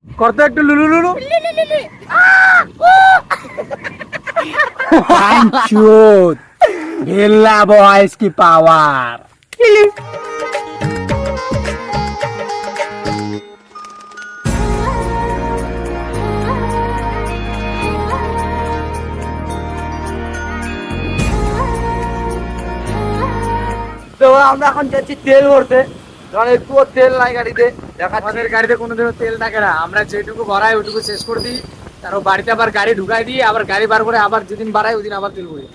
করতো একটু লুলু লুলু। ভেল্লা বয়েস কি পাওয়ার। তো আমরা এখন যাচ্ছি তেল ভরতে, কারণ একটুও তেল নাই গাড়িতে। আমাদের গাড়িতে কোনোদিনও তেল থাকে না, আমরা যেটুকু ভরাই ওইটুকু শেষ করে দিই, তারপর বাড়িতে আবার গাড়ি ঢুকাই দিই, আবার গাড়ি বার করে আবার যেদিন বাড়াই ওই দিন আবার তেল ভরি।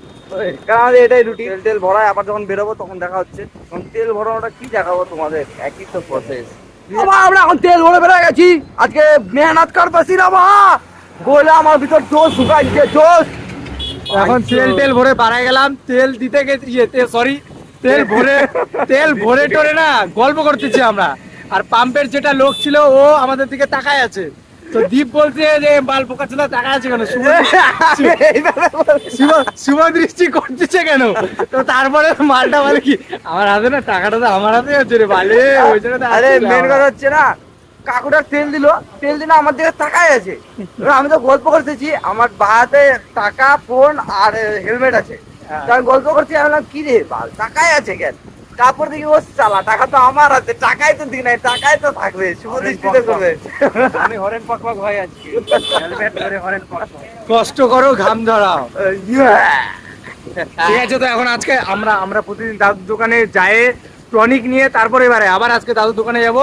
কারণ এটাই রুটি, তেল ভরায় আবার যখন বেরোবো তখন দেখা হচ্ছে। তখন তেল ভরানোটা কি দেখাবো তোমাদের, একই তো প্রসেস। আমরা এখন তেল ভরে বেরোয় গেছি, আজকে মেহনত করতেছি না মা, বলে আমার ভিতর জোশ শুকাইছে, জোশ। এখন তেল ভরে বাড়াই গেলাম, তেল দিতে গেছি, সরি তেল ভরে টরে না গল্প করতেছি আমরা। আর পাম্পের যেটা লোক ছিল ও আমাদের দিকে তাকায় আছে, তো দীপ বলছে যে মাল পোকা ছিল তাকায় আছে কেন, শুভ দৃষ্টি করতেছে কেন। তো তারপরে মালটা বলে কি আমার হাতে না, টাকাটা তো আমার হাতে আছে রে বালে, ওই জন্য। আরে মেন কথা হচ্ছে না, কাকুটা তেল দিল আমার দিকে তাকায় আছে। এবার আমি তো গল্প করতেছি, আমার বাহাতে টাকা, ফোন আর হেলমেট আছে। তো আমি গল্প করছি, আমি বললাম কি রে বাল তাকায় আছে কেন, তারপর দেখি ও চালা টাকা তো আমার আছে, টাকাই তো দিই নাই, টাকাই তো থাকবে, শুভ দৃষ্টিতে করবে। আমি হরেন পকপক হয়ে আছি, হেলমেট পরে হরেন পকপক। কষ্ট করো, ঘাম ধরাও। ঠিক আছে, তো এখন আজকে আমরা প্রতিদিন দাদুর দোকানে যাই টনিক নিয়ে, তারপরে এবারে আবার আজকে দাদুর দোকানে যাবো।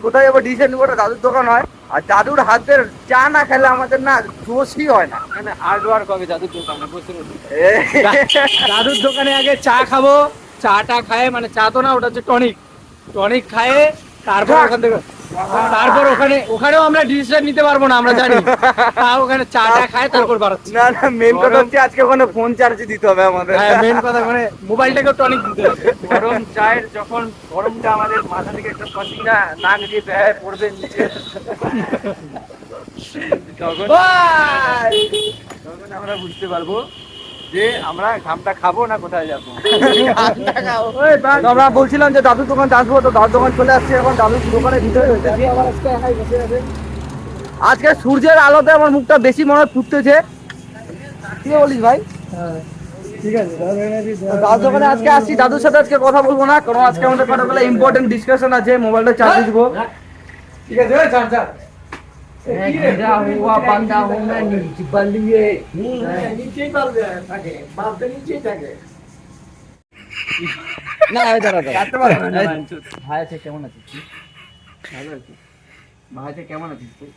কোথায় যাবো ডিসিশন নিবো, দাদুর দোকান হয়। আর দাদুর হাতের চা না খেলে আমাদের না জোশই হয় না। হার্ডওয়ার্ক হবে দাদুর দোকানে বসে। দাদুর দোকানে আগে চা খাবো, চাটা খায়, মানে চা তো না, ওটা হচ্ছে টনিক খায়, তারপর ওখান থেকে ওখানেও আমরা ডিসিশন নিতে পারবো না, আমরা জানি। ওখানে চাটা খায় তারপর বাড়াচ্ছি। না মেন কথা হচ্ছে আজকে ওখানে ফোন চার্জ দিতে হবে আমাদের। হ্যাঁ মেন কথা, মানে মোবাইলটাকেও টনিক দিতে হবে। গরম চায়ের যখন গরমটা আমাদের মাথা থেকে একটা পাসিনা নাক দিয়ে বেয়ে পড়বে নিচে, তখন আমরা বুঝতে পারবো যে আমরা ঘামটা খাবো না কোথায় যাবো। আমরা বলছিলাম যে দাদুর দোকান আসবো, তো দাদুর দোকান চলে আসছে, এখন দাদুর দোকানের ভিতরে আজকে সূর্যের আলোতে আমার মুখটা বেশি মনে হয় ফুটতেছে। কি বলিস ভাই? ঠিক আছে, দাদুর দোকানে আজকে আসছি, দাদুর সাথে আজকে কথা বলবো না, কারণ আজকে আমাদের কতগুলো ইম্পর্টেন্ট ডিসকাশন আছে, মোবাইলটা চার্জ দিবো। ঠিক আছে, চার্জার गिरा हुआ बंदा हूँ मैं नीचे बलिए নিচেই পারবে থাকে, বাপটা নিচেই থাকে। না দাঁড়া কাটতে পারবে না। ভাই আছে, কেমন আছিস তুই? ভালো আছিস ভাই আছে, কেমন আছিস তুই?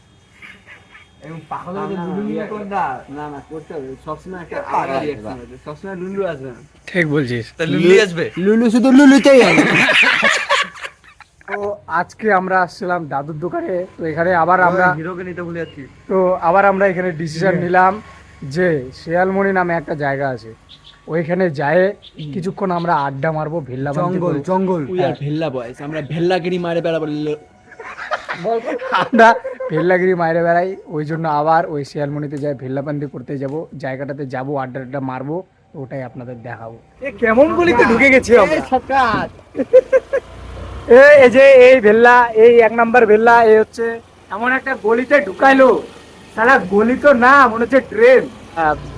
এরকম পাগল হয়ে লুলু না কোনটা, না না করতে হবে সবসময়, একটা আলাদা রিঅ্যাকশন আছে, সবসময় লুলু আসবে না। ঠিক বলছিস, তা লুলু আসবে, লুলু শুধু লুলুতেই আসবে। তো আজকে আমরা আসছিলাম দাদুর দোকানে, তো এখানে আবার আমরা হিরোকে নিতে ভুলে যাচ্ছি। তো আবার আমরা এখানে ডিসিশন নিলাম যে শিয়ালমণি নামে একটা জায়গা আছে, ওইখানে যায় কিছুক্ষণ আমরা আড্ডা মারবো, ভেল্লা জঙ্গল ভেল্লা বয়স, আমরা ভেল্লাগিরি মারে বেড়াবো, আমরা ভেল্লাগিরি মাইরে বেড়াই, ওই জন্য আবার ওই শিয়ালমণিতে যাই, ভেল্লাপান্তি করতে যাব, জায়গাটাতে যাবো, আড্ডা মারবো, ওটাই আপনাদের দেখাবো। কেমন গলিতে ঢুকে গেছি এই যে এই ভেল্লা, এই 1 নাম্বার ভেল্লা, এই হচ্ছে এমন একটা গলিতে ঢুকাইলো, সারা গলি তো না, মনে হচ্ছে ট্রেন।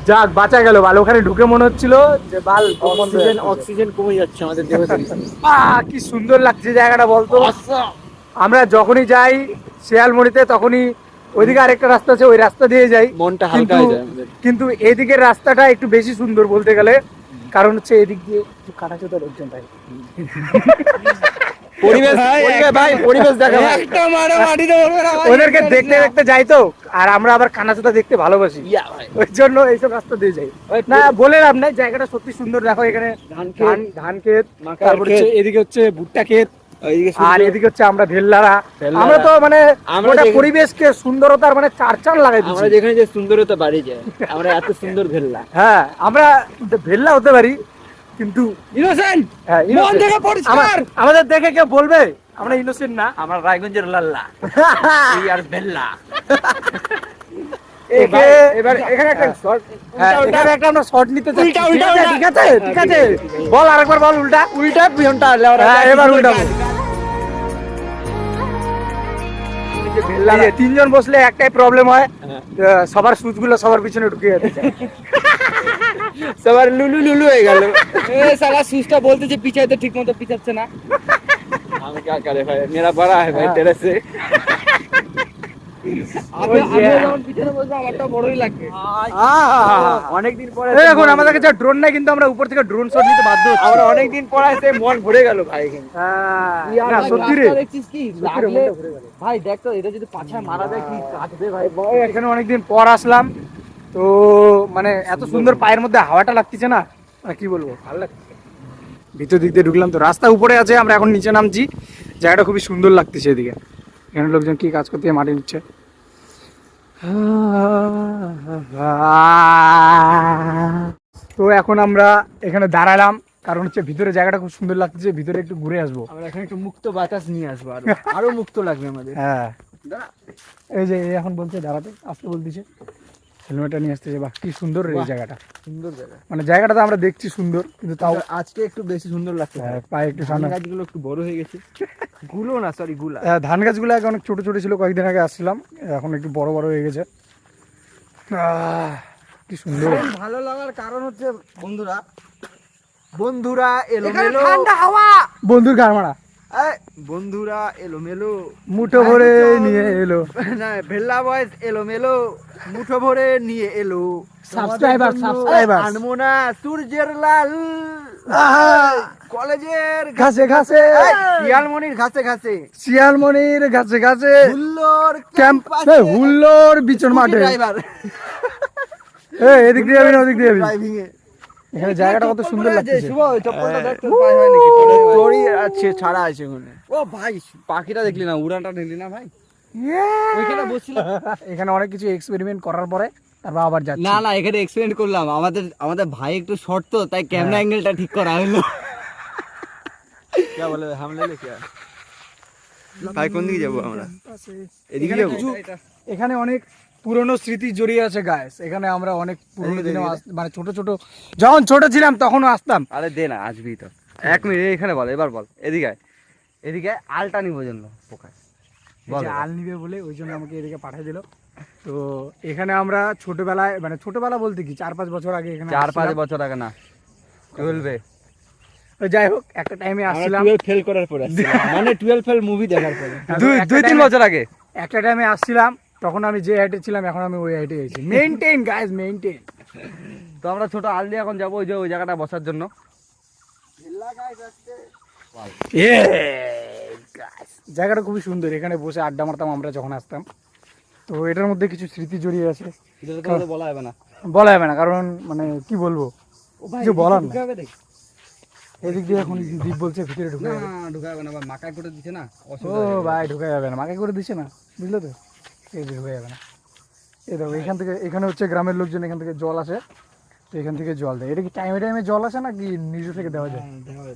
যাক বাঁচা গেল, বাল ওখানে ঢুকে মনে হচ্ছিল যে বাল অক্সিজেন কমে যাচ্ছে আমাদের দেহ থেকে। কি সুন্দর লাগছে জায়গাটা বলতো। আমরা যখনই যাই শিয়ালমণিতে তখনই ওইদিকে আরেকটা রাস্তা আছে, ওই রাস্তা দিয়ে যাই, মনটা হালকা হয়ে যায়। কিন্তু এইদিকের রাস্তাটা একটু বেশি সুন্দর বলতে গেলে, কারণ হচ্ছে এদিক দিয়ে একটু কাটাচোদা লোকজন ভাই। পরিবেশ দেখা ওদেরকে দেখতে দেখতে যাই তো, আর আমরা আবার কানাচোদা দেখতে ভালোবাসি, ওই জন্য এইসব রাস্তা দিয়ে যাই। না বলে লাভ নাই, জায়গাটা সত্যি সুন্দর। দেখো এখানে ধান ক্ষেত, তারপর হচ্ছে এদিকে হচ্ছে ভুট্টা ক্ষেত, আর এদিকে হচ্ছে আমরা ভেল্লারা। আমরা তো মানে আমরা পরিবেশকে সুন্দরতার মানে চার লাগাই দিচ্ছি। আমরা যেখানে যে সুন্দরতা বাড়ি যায়, আমরা এত সুন্দর ভেল্লা। হ্যাঁ আমরা ভেল্লা হতে পারি, কিন্তু ইনোসেন্ট। মন থেকে পরিষ্কার, আমাদের দেখে কেউ বলবে আমরা ইনোসেন্ট না, আমরা রায়গঞ্জের লাল্লা আর ভেল্লা। এবার এখানে একটা একটা আমরা শর্ট নিতে চাই। ঠিক আছে ঠিক আছে, বল আরেকবার বল, উল্টা পিছনটা। এবার উল্টা বল। যে ভেল্লা এই যে তিনজন বসলে একটাই প্রবলেম হয়, সবার সুচ গুলো সবার পিছনে ঢুকে যাচ্ছে, সবার লুলু লুলু হয়ে গেল। সালা সুইচটা বলতে যে পিছাইতে ঠিক মতো পিছাচ্ছে না। আমি क्या करे भाई, मेरा बड़ा है भाई तेरे से। আমি যখন পিছনে বসবো আমারটা বড়ই লাগবে। অনেকদিন পরে এই এখন আমাদের কাছে ড্রোন নাই, কিন্তু আমরা উপর থেকে ড্রোন শট নিতে বাধ্য হচ্ছি। আমরা অনেকদিন পর আসতে মন ভরে গেল ভাই। না সত্যি রে, দেখছিস কি সত্যি রে, লাগলে মনটা ঘুরে গেল। ভাই দেখ তো এটা যদি পাছায় মারা দেয় কি কাটবে ভাই। এখানে অনেকদিন পর আসলাম তো, মানে এত সুন্দর পায়ের মধ্যে হাওয়াটা লাগতেছে না, মানে কি বলবো, ভালো লাগছে। ভিতর দিক দিয়ে ঢুকলাম তো, রাস্তা উপরে আছে, আমরা এখন নিচে নামছি। জায়গাটা খুবই সুন্দর লাগতেছে এদিকে, এখানে লোকজন কি কাজ করতে মাটি নিচ্ছে। তো এখন আমরা এখানে দাঁড়ালাম, কারণ হচ্ছে ভিতরে জায়গাটা খুব সুন্দর লাগতেছে, ভিতরে একটু ঘুরে আসবো। আমরা এখানে একটু মুক্ত বাতাস নিয়ে আসবো, আরো মুক্ত লাগবে আমাদের। হ্যাঁ, এই যে এখন বলছে দাঁড়াতে, আসতে বলতেছে, হেলমেটটা নিয়ে আসতেছে। বাহ কি সুন্দর রে এই জায়গাটা, সুন্দর জায়গা। মানে জায়গাটা তো আমরা দেখছি সুন্দর, কিন্তু তাও আজকে একটু বেশি সুন্দর লাগছে। পায়ে একটু ধান সামনে। গাছগুলো একটু বড় হয়ে গেছে। গুলো না, সরি গুলা। ধান গাছগুলো আগে অনেক ছোট ছোট ছিল, কয়েকদিন আগে আসছিলাম, এখন একটু বড় বড় হয়ে গেছে। কি সুন্দর। ভালো লাগার কারণ হচ্ছে বন্ধুরা, বন্ধুরা এলোমেলো হাওয়া। বন্ধুর গান মারা বন্ধুরা এলোমেলো মুঠো ভরে নিয়ে এলো, না ভেল্লা বয়স এলোমেলো মুঠো ভরে নিয়ে এলো। সাবস্ক্রাইবার আনমোনা সূর্যের লাল কলেজের ঘাসে ঘাসে, শিয়ালমণির ঘাসে ঘাসে, শিয়ালমণির ঘাসে ঘাসে, হুল্লোর ক্যাম্প হুল্লোর বিচন মাঠে। ড্রাইভার এদিক দিয়ে যাবি না ওদিক দিয়ে যাবি? ড্রাইভিং এ এখানে জায়গাটা কত সুন্দর লাগছে। শুভ চপ্পলটা দেখতে পাই হয় নাকি? তোরই আছে ছাড়া আছে ওখানে। ও ভাই পাখিটা দেখলি না, উড়ানটা দেখলি না ভাই? ওইখানে বসছিলাম। এখানে অনেক কিছু এক্সপেরিমেন্ট করার পরে তারপর আবার যাচ্ছি। না না এখানে এক্সপেরিমেন্ট করলাম, আমাদের ভাই একটু শর্ট তো, তাই ক্যামেরা অ্যাঙ্গেলটা ঠিক করা হলো। क्या बोले हम ले ले क्या ভাই কোন দিকে যাবো আমরা? এদিকে এখানে যাবো? কিছু, এখানে অনেক পুরনো স্মৃতি জড়িয়ে আছে গাইস। এখানে আমরা অনেক পুরনো দিনে মানে ছোট ছোট যখন ছোট ছিলাম তখনও আসতাম। আরে দে না, আসবি তো। এক মিনিট এখানে বল, এবার বল। এদিকে আয়। এদিকে আয়, আলটা নিব জন্য পোকায়। এই যে আল নিবে বলে ওই জন্য আমাকে এদিকে পাঠিয়ে দিল। তো এখানে আমরা ছোটবেলায়, মানে ছোটবেলা বলতে কি 4-5 বছর আগে এখানে 4-5 আসছিলাম। বছর আগে না, 12-এ। তো যাই হোক, একটা টাইমে আসছিলাম, 12 ফেল করার পরে মানে 12 ফেল মুভি দেখার পরে। 2-3 বছর আগে। একটা টাইমে আসছিলাম, তখন আমি যে হাইটে ছিলাম এখন আমি ওই হাইটে গেছি। Maintain guys, maintain. তো আমরা ছোট আল দিয়ে এখন যাবো ওই যে ওই জায়গাটা বসার জন্য। জায়গাটা খুবই সুন্দর, এখানে বসে আড্ডা মারতাম আমরা যখন আসতাম। তো এটার মধ্যে কিছু স্মৃতি জড়িয়ে আছে, এটা তো তোমাদের বলা হবে না। বলা যাবে না, কারণ মানে কি বলবো, কিছু বলার না। ঢুকাবে দেখ। এদিক দিয়ে এখন দীপ বলছে ভিতরে ঢুকে না যাবে। ঢুকাবে না ভাই, মাকাই করে দিছে না, ও অসুবিধা হয়ে যাবে। ভাই ঢুকে যাবে না, মাকে করে দিচ্ছে না, বুঝলো তো, এই যে ঢুকে যাবে না। এই দেখো এখান থেকে, এখানে হচ্ছে গ্রামের লোকজন এখান থেকে জল আসে, তো এখান থেকে জল দেয়। এটা কি টাইমে টাইমে জল আসে না কি নিজে থেকে দেওয়া যায়?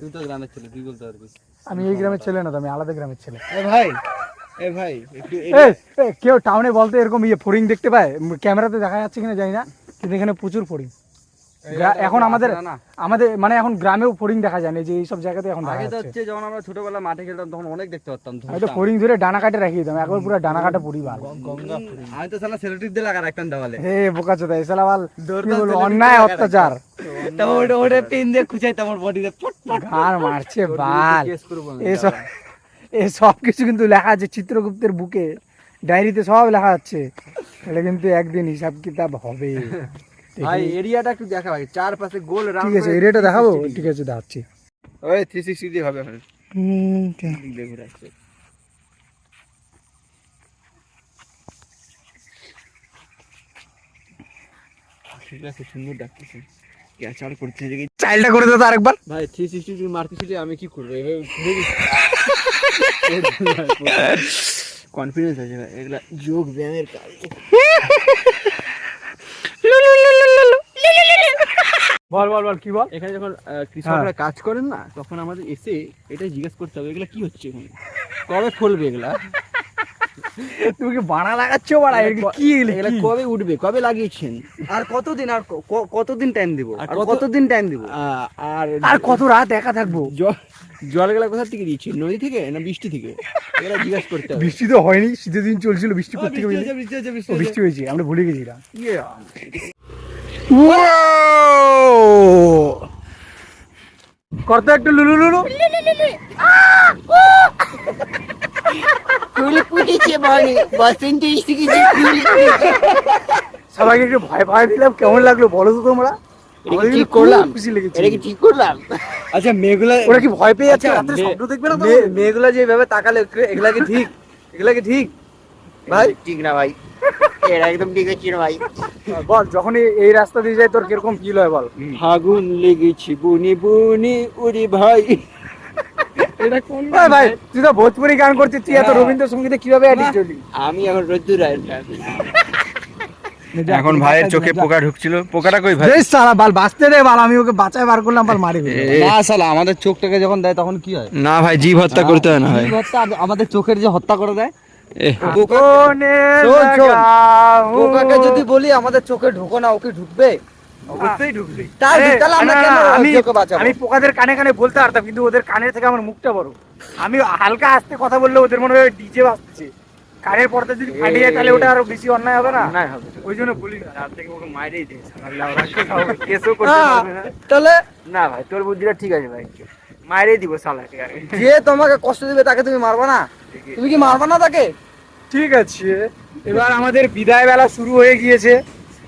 তুই তো গ্রামের ছেলে, তুই বলতে পারবি। আমি এই গ্রামের ছেলে না তো, আমি আলাদা গ্রামের ছেলে। এ ভাই একটু কেউ টাউনে বলতে এরকম ফড়িং দেখতে পায়, ক্যামেরাতে দেখা যাচ্ছে কিনা জানি না, কিন্তু এখানে প্রচুর ফড়িং। এখন আমাদের আমাদের মানে এখন গ্রামেও ফড়িং দেখা যায় না, যে এইসব জায়গাতে এখন দেখা আগে তো যাচ্ছে। হচ্ছে যখন আমরা ছোটবেলা মাঠে খেলতাম তখন অনেক দেখতে পারতাম। আমি তো ফড়িং ধরে ডানা কাটে রাখি দিতাম, একবার পুরো ডানা কাটা পরিবার। আমি তো সালা সেলিব্রিটি দিয়ে লাগা রাখতাম দেওয়ালে। হে বোকা চোদা, এসালা বাল কি বলবো, অন্যায় অত্যাচার। তো ওটা পেন দিয়ে খুঁচাইতাম আমার বডিতে পট পট ঘাড় মারছে বাল। কেস করব আমি। এসব এই সব কিছু কিন্তু লেখা আছে চিত্রগুপ্তের বুকে, ডায়েরিতে সব লেখা আছে। এটা কিন্তু একদিন হিসাব কিতাব হবে। ভাই এরিয়াটা একটু দেখা ভাই, চারপাশে গোল রাউন্ড। ঠিক আছে, এরিয়াটা দেখাবো? ঠিক আছে দেখাচ্ছি। ওই 360 দিয়ে হবে এখন। দেখে রাখছে। সেটা খুব সুন্দর ডাকতেছে। ক্যাচার করতে যে চাইল্ডটা করে দাও তো আরেকবার। ভাই 360 ডিগ্রি মারতেছিলি, আমি কি করব এভাবে ঘুরে কনফিডেন্স আছে ভাই, এগুলা যোগ ব্যায়ামের কাজ। বল বল বল কি বল। এখানে যখন কৃষকরা কাজ করেন না, তখন আমাদের এসে এটাই জিজ্ঞেস করতে হবে এগুলা কি হচ্ছে এখানে, কবে ফলবে এগুলা। তুমি কি বানা লাগাচ্ছো বাড়া? কি এগুলা কবে উঠবে, কবে লাগিয়েছেন? আর কতদিন, আর কতদিন টাইম দিব, আর আর কত- কতদিন টাইম দিব? আর আর কত রাত একা থাকবো? জলগুলা কোথা থেকে দিচ্ছেন, নদী থেকে না বৃষ্টি থেকে? এগুলা জিজ্ঞেস করতে হবে। বৃষ্টি তো হয়নি, শীতের দিন চলছিল, বৃষ্টি করতে গেলে বৃষ্টি হয়েছে, আমরা ভুলে গেছি এটা। করতো একটু লুলু লুলু। সবাইকে একটু ভয় ভয় দিলাম, কেমন লাগলো বলো তো তোমরা? আমাদের ঠিক কিন্তু খুব করলাম? খুশি লেগেছে। এটা কি ঠিক করলাম? আচ্ছা মেয়েগুলা, ওরা কি ভয় পেয়ে যাচ্ছে? আচ্ছা, রাত্রে শব্দ দেখবে না তো? মেয়েগুলা যেভাবে তাকালে, এগুলা কি ঠিক? এগুলা কি ঠিক ভাই? ঠিক না ভাই, এটা একদম ঠিক আছে না ভাই। বল, যখন এই রাস্তা দিয়ে যায় তোর কিরকম ফিল হয় বল? আগুন লেগেছি বুনি বুনি উড়ি ভাই। এটা কোন ওই ভাই, তুই তো ভোজপুরি গান করছিস, তুই এত রবীন্দ্রসঙ্গীতে কিভাবে অ্যাডিক্ট হলি? আমি এখন রোদ্দুর রায়ের fan। এখন ভাইয়ের চোখে পোকা ঢুকছিল, পোকাটা কই ভাই? বেশ সালা বাল বাঁচতে দে বাল, আমি ওকে বাঁচায় বার করলাম বাল মারি ফেললাম। না শালা, আমাদের চোখটাকে যখন দেয় তখন কি হয়? না ভাই, জীব হত্যা করতে হয় না ভাই। জীব হত্যা, আমাদের চোখের যে হত্যা করে দেয়। কোনে শোন, শোন। লাগাও। পোকাকে যদি বলি আমাদের চোখে ঢুকো না, ওকে ঢুকবে? অবশ্যই ঢুকবে। আরে, তাহলে আমরা না, কেন না, আমি ওকে বাঁচাবো? আমি পোকাদের কানে কানে বলতে পারতাম, কিন্তু ওদের কানের থেকে আমার মুখটা বড়। আমি হালকা আস্তে কথা বললে ওদের মনে হয় ডিজে বাজছে। কানের পর্দা যদি ফাটিয়ে যায় তাহলে ওটা আরো বেশি অন্যায় হবে না? অন্যায় হবে। ওই জন্য বলি না। রাত থেকে ওকে মাইরেই দে, সালা লাউড়া কেসও করতে হ্যাঁ, পারবে না। তাহলে না ভাই, তোর বুদ্ধিটা ঠিক আছে ভাই, মাইরেই দিব শালাকে। যে তোমাকে কষ্ট দিবে তাকে তুমি মারবা না? তুমি কি মারবা না তাকে? ঠিক আছে, এবার আমাদের বিদায় বেলা শুরু হয়ে গিয়েছে,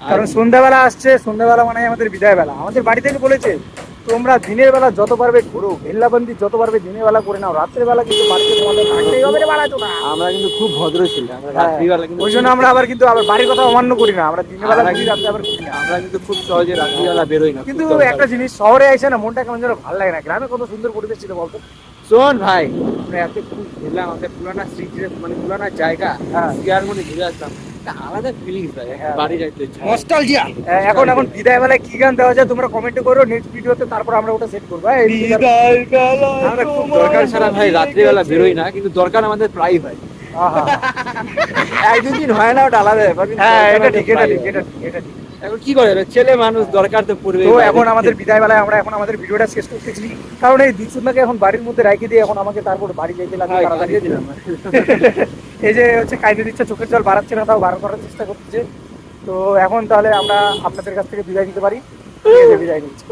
কারণ সন্ধ্যাবেলা আসছে। সন্ধ্যাবেলা মানে আমাদের বিদায় বেলা। আমাদের বাড়ি থেকে বলেছে তোমরা দিনের বেলা যত পারবে ঘুরো, ভেল্লাবন্দি যত পারবে দিনের বেলা করে নাও, রাত্রের বেলা কিন্তু বাড়িতে তোমাদের থাকতেই হবে রে বাড়াতো না। আমরা কিন্তু খুব ভদ্র ছিলাম, আমরা হ্যাঁ, রাত্রিবেলা কিন্তু ওই জন্য আমরা আবার বাড়ির কথা অমান্য করি না, আমরা দিনের বেলা ঘুরি, রাত্রে আবার ঘুরি না। আমরা কিন্তু খুব সহজে রাত্রিবেলা বেরোই না। কিন্তু একটা জিনিস, শহরে এসে না মনটা কেমন যেন ভালো লাগে না। গ্রামে কত সুন্দর পরিবেশ ছিল বলতো? শোন ভাই, আমরা এত খুব ঘুরলাম, আমাদের পুরানা স্মৃতি, মানে পুরানা জায়গা হ্যাঁ। শেয়ার করে ঘুরে আসলাম, একটা আলাদা ফিলিংস ভাই, হ্যাঁ। বাড়ি যাইতে ইচ্ছা হয়। নস্টালজিয়া। এখন বিদায় বেলায় কি গান দেওয়া যায় তোমরা কমেন্টে করো, নেক্সট ভিডিওতে তারপর আমরা ওটা সেট করবো। হ্যাঁ, আমরা খুব দরকার ছাড়া ভাই রাত্রিবেলা বেরোই না, কিন্তু দরকার আমাদের প্রায় হয়। আহা। এক দুদিন হয় না, ওটা আলাদা ব্যাপার, কিন্তু হ্যাঁ, দরকার এটা আমাদের ঠিক, এটা প্রায়ই ঠিক, হয়। এটা ঠিক, এটা ঠিক। এখন কি করে, ছেলে মানুষ, দরকার তো পড়বে। তো এখন আমাদের বিদায় বেলায় আমরা এখন আমাদের ভিডিওটা শেষ করতেছি, কারণ এই দিকসুন্নাকে এখন বাড়ির মধ্যে রাখি দিয়ে এখন আমাকে তারপর বাড়ি যেতে লাগবে তাড়াতাড়ি। দিলাম। এই যে হচ্ছে কাইতে দিচ্ছে, চোখের জল বাড়াচ্ছে না, তাও বার করার চেষ্টা করছে। তো এখন তাহলে আমরা আপনাদের কাছ থেকে বিদায় নিতে পারি। ঠিক আছে, বিদায় নিচ্ছি।